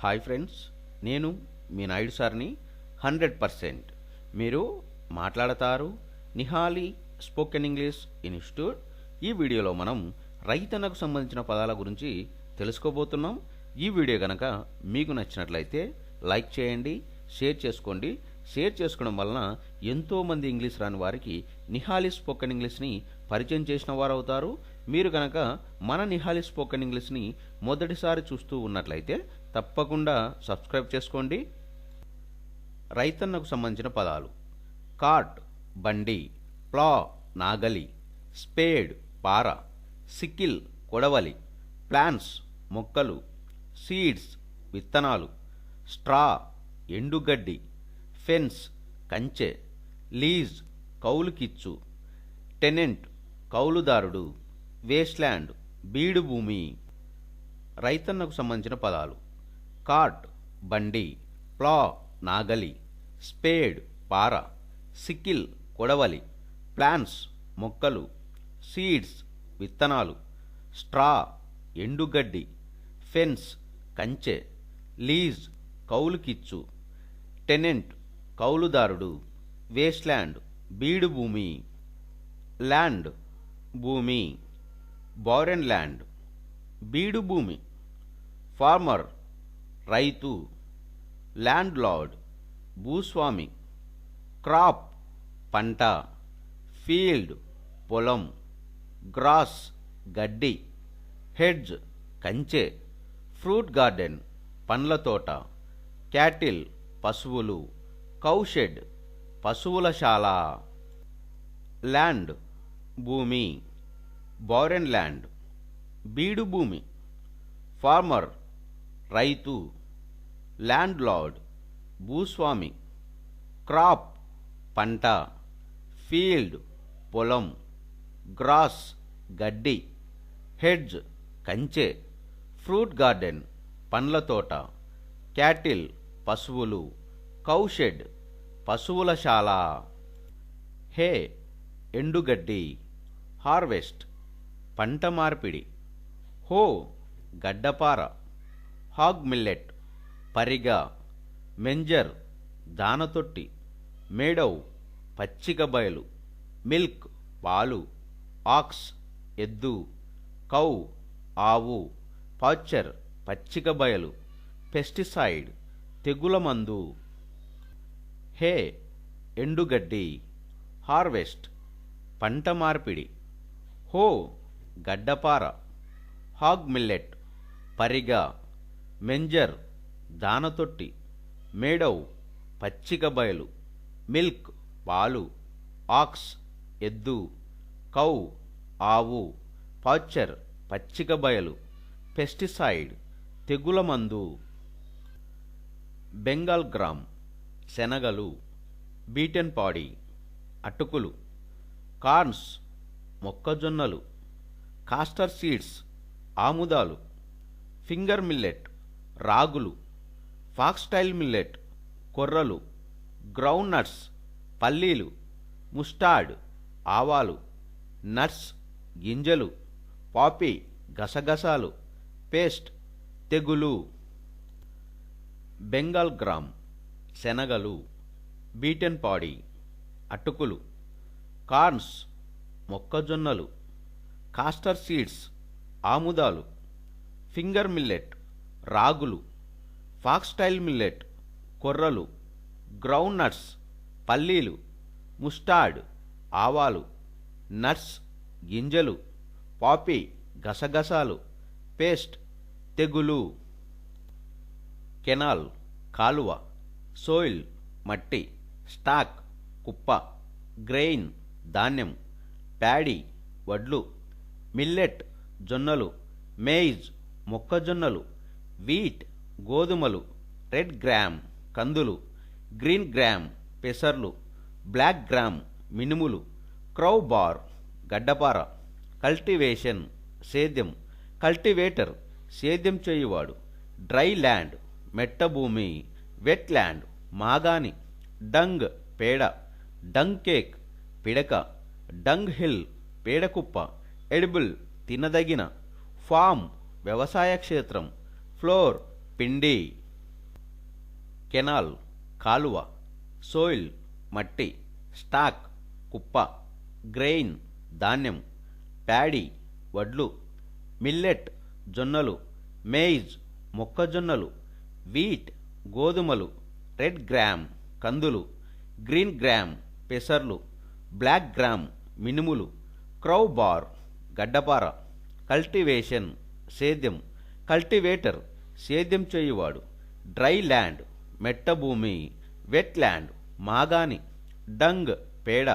Hi friends, నేను మీ నాయుడు సార్ని 100%. మీరు మాట్లాడతారు నిహాలి స్పోకెన్ ఇంగ్లీష్ ఇన్స్టిట్యూట్. ఈ వీడియోలో మనం రైతన్నకు సంబంధించిన పదాల గురించి తెలుసుకోబోతున్నాం. ఈ వీడియో కనుక మీకు నచ్చినట్లయితే లైక్ చేయండి, షేర్ చేసుకోండి. షేర్ చేసుకోవడం వలన ఎంతోమంది ఇంగ్లీష్ రాని వారికి నిహాలి స్పోకెన్ ఇంగ్లీష్ని పరిచయం చేసిన వారు అవుతారు. మీరు కనుక మన నిహాలి స్పోకెన్ ఇంగ్లీష్ని మొదటిసారి చూస్తూ ఉన్నట్లయితే తప్పకుండా సబ్స్క్రైబ్ చేసుకోండి. రైతన్నకు సంబంధించిన పదాలు: కార్ట్ బండి, ప్లా నాగలి, స్పేడ్ పార, సికిల్ కొడవలి, ప్లాంట్స్ మొక్కలు, సీడ్స్ విత్తనాలు, స్ట్రా ఎండుగడ్డి, ఫెన్స్ కంచె, లీజ్ కౌలుకిచ్చు, టెనెంట్ కౌలుదారుడు, వేస్ట్లాండ్ బీడు భూమి. రైతన్నకు సంబంధించిన పదాలు: కార్ట్ బండి, ప్లా నాగలి, స్పేడ్ పార, సికిల్ కొడవలి, ప్లాంట్స్ మొక్కలు, సీడ్స్ విత్తనాలు, స్ట్రా ఎండుగడ్డి, ఫెన్స్ కంచె, లీజ్ కౌలుకిచ్చు, టెనెంట్ కౌలుదారుడు, వేస్ట్లాండ్ బీడు భూమి. ల్యాండ్ భూమి, బారెన్ ల్యాండ్ బీడు భూమి. ఫార్మర్ రైతు, ల్యాండ్ లార్డ్ భూస్వామి. క్రాప్ పంట, ఫీల్డ్ పొలం, గ్రాస్ గడ్డి, హెడ్జ్ కంచె, ఫ్రూట్ గార్డెన్ పండ్ల తోట, క్యాటిల్ పశువులు, కౌషెడ్ పశువుల శాల. ల్యాండ్ భూమి, బారెన్ ల్యాండ్ బీడు భూమి. ఫార్మర్ రైతు, ల్యాండ్ లార్డ్ భూస్వామి. క్రాప్ పంట, ఫీల్డ్ పొలం, గ్రాస్ గడ్డి, హెడ్జ్ కంచె, ఫ్రూట్ గార్డెన్ పండ్ల తోట, క్యాటిల్ పశువులు, కౌషెడ్ పశువుల శాల. హే ఎండుగడ్డి, హార్వెస్ట్ పంట మార్పిడి. హో గడ్డపార, హాగ్ మిల్లెట్ పరిగ, మెంజర్ దానతొట్టి, మేడౌ పచ్చిక బయలు, మిల్క్ పాలు, ఆక్స్ ఎద్దు, కౌ ఆవు, పాచర్ పచ్చిక బయలు, పెస్టిసైడ్ తెగుల మందు. హే ఎండుగడ్డి, హార్వెస్ట్ పంట మార్పిడి. హో గడ్డపార, హాగ్ మిల్లెట్ పరిగ, మెంజర్ దానతొట్టి, మేడౌ పచ్చిక బయలు, మిల్క్ పాలు, ఆక్స్ ఎద్దు, కౌ ఆవు, పాచర్ పచ్చిక బయలు, పెస్టిసైడ్ తెగుల మందు. బెంగాల్ గ్రామ్ శనగలు, బీటెన్ పాడి అటుకులు, కార్న్స్ మొక్కజొన్నలు, కాస్టర్ సీడ్స్ ఆముదాలు, ఫింగర్ మిల్లెట్ రాగులు, ఫాక్స్టైల్ మిల్లెట్ కొర్రలు, గ్రౌండ్ నట్స్ పల్లీలు, ముస్టార్డ్ ఆవాలు, నట్స్ గింజలు, పాపీ గసగసాలు, పేస్ట్ తెగులు. బెంగాల్ గ్రామ్ శనగలు, బీటెన్ పాడి అటుకులు, కార్న్స్ మొక్కజొన్నలు, కాస్టర్ సీడ్స్ ఆముదాలు, ఫింగర్ మిల్లెట్ రాగులు, ఫాక్స్టైల్ మిల్లెట్ కొర్రలు, గ్రౌండ్ నట్స్ పల్లీలు, ముస్టార్డ్ ఆవాలు, నట్స్ గింజలు, పాపీ గసగసాలు, పేస్ట్ తెగులు. కెనాల్ కాలువ, సోయిల్ మట్టి, స్టాక్ కుప్ప, గ్రెయిన్ ధాన్యం, ప్యాడీ వడ్లు, మిల్లెట్ జొన్నలు, మేయిజ్ మొక్కజొన్నలు, వీట్ గోధుమలు, రెడ్ గ్రామ్ కందులు, గ్రీన్ గ్రామ్ పెసర్లు, బ్లాక్ గ్రామ్ మినుములు, క్రౌ బార్ గడ్డపార. కల్టివేషన్ సేద్యం, కల్టివేటర్ సేద్యం చేయువాడు. డ్రై ల్యాండ్ మెట్ట భూమి, వెట్ ల్యాండ్ మాగాని. డంగ్ పేడ, డంగ్ కేక్ పిడక, డంగ్ హిల్ పేడకుప్ప, ఎడిబుల్ తినదగిన. ఫామ్ వ్యవసాయ క్షేత్రం, ఫ్లోర్ పిండి. కెనాల్ కాలువ, సోయిల్ మట్టి, స్టాక్ కుప్ప, గ్రెయిన్ ధాన్యం, ప్యాడీ వడ్లు, మిల్లెట్ జొన్నలు, మేజ్ మొక్కజొన్నలు, వీట్ గోధుమలు, రెడ్ గ్రామ్ కందులు, గ్రీన్ గ్రామ్ పెసర్లు, బ్లాక్ గ్రామ్ మినుములు, క్రౌ బార్ గడ్డపార, కల్టివేషన్ సేద్యం, కల్టివేటర్ సేద్యం చేయువాడు, డ్రై ల్యాండ్ మెట్ట భూమి, వెట్ ల్యాండ్ మాగాని, డంగ్ పేడ,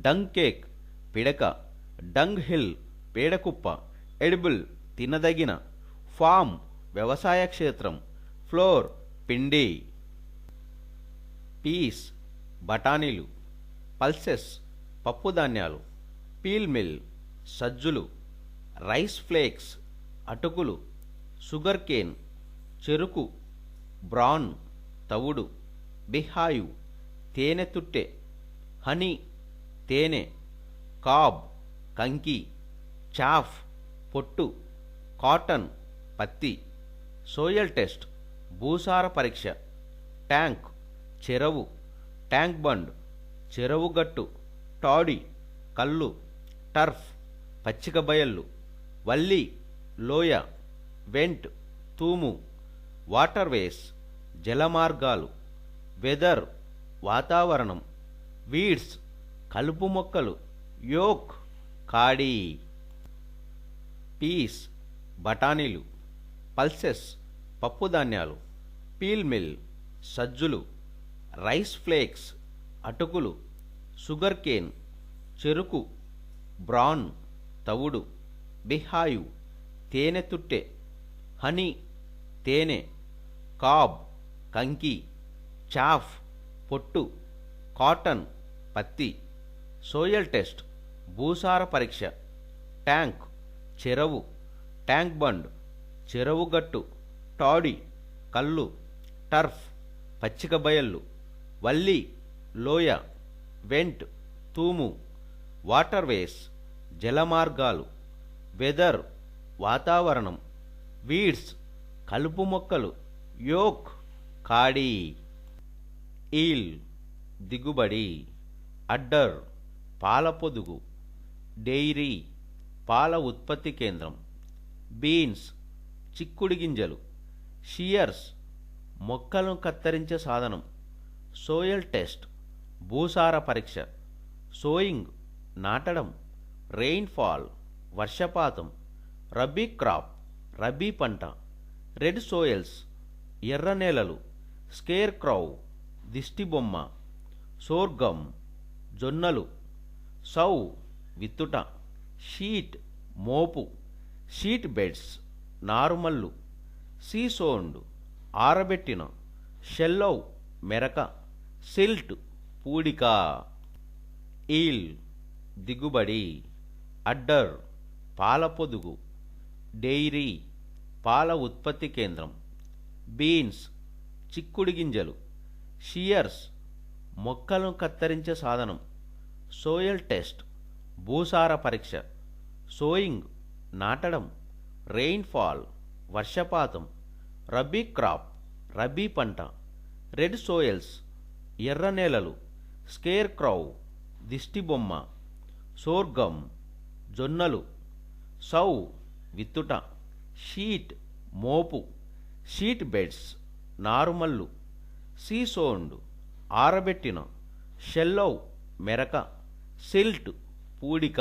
డంగ్ కేక్ పిడక, డంగ్ హిల్ పేడకుప్ప, ఎడిబుల్ తినదగిన, ఫామ్ వ్యవసాయ క్షేత్రం, ఫ్లోర్ పిండి. పీస్ బఠానీలు, పల్సెస్ పప్పుధాన్యాలు, పీల్ మిల్ సజ్జులు, రైస్ ఫ్లేక్స్ అటుకులు, షుగర్ కేన్ చెరుకు, బ్రాన్ తవుడు, బిహాయు తేనె తుట్టె, హనీ తేనె, కాబ్ కంకి, చాఫ్ పొట్టు, కాటన్ పత్తి, సోయల్ టెస్ట్ భూసార పరీక్ష, ట్యాంక్ చెరవు, ట్యాంక్ బండ్ చెరవు గట్టు, టాడీ కల్లు, టర్ఫ్ పచ్చిక బయళ్ళు, వల్లి లోయ, వెంట్ తూము, వాటర్వేస్ జలమార్గాలు, వెదర్ వాతావరణం, వీడ్స్ కలుపు మొక్కలు, యోక్ కాడి. పీస్ బఠానీలు, పల్సెస్ పప్పుధాన్యాలు, పీల్ మిల్ సజ్జులు, రైస్ ఫ్లేక్స్ అటుకులు, షుగర్ కేన్ చెరుకు, బ్రాన్ తవుడు, బిహాయు తేనె తుట్టె, హనీ తేనె, కాబ్ కంకి, చాఫ్ పొట్టు, కాటన్ పత్తి, సోయల్ టెస్ట్ భూసార పరీక్ష, ట్యాంక్ చెరవు, ట్యాంక్ బండ్ చెరవు గట్టు, టాడీ కల్లు, టర్ఫ్ పచ్చిక బయళ్ళు, వల్లి లోయ, వెంట్ తూము, వాటర్వేస్ జలమార్గాలు, వెదర్ వాతావరణం, వీడ్స్ కలుపు మొక్కలు, యోక్ కాడి. ఈల్ దిగుబడి, అడ్డర్ పాల పొదుగు, డెయిరీ పాల ఉత్పత్తి కేంద్రం, బీన్స్ చిక్కుడు గింజలు, షియర్స్ మొక్కలను కత్తిరించే సాధనం, సోయల్ టెస్ట్ భూసార పరీక్ష, సోయింగ్ నాటడం, రెయిన్ఫాల్ వర్షపాతం, రబీ క్రాప్ రబీ పంట, రెడ్ సోయల్స్ ఎర్ర నేలలు, స్కేర్ క్రౌ దిష్టిబొమ్మ, సోర్గం జొన్నలు, సౌ విత్తుట, షీట్ మోపు, షీట్ బెడ్స్ నారుమల్లు, సీసోండ్ ఆరబెట్టిన, షెల్లౌ మెరక, సిల్ట్ పూడిక. ఈల్ దిగుబడి, అడ్డర్ పాల పొదుగు, డెయిరీ పాల ఉత్పత్తి కేంద్రం, బీన్స్ చిక్కుడు గింజలు, షియర్స్ మొక్కలను కత్తిరించే సాధనం, సోయల్ టెస్ట్ భూసార పరీక్ష, సోయింగ్ నాటడం, రెయిన్ఫాల్ వర్షపాతం, రబీ క్రాప్ రబీ పంట, రెడ్ సోయల్స్ ఎర్ర నేలలు, స్కేర్ క్రౌ దిష్టిబొమ్మ, సోర్గం జొన్నలు, సౌ విత్తుట, షీట్ మోపు, షీట్ బెడ్స్ నారుమల్లు, సీసోండ్ ఆరబెట్టిన, షెల్లౌ మెరక, సిల్ట్ పూడిక.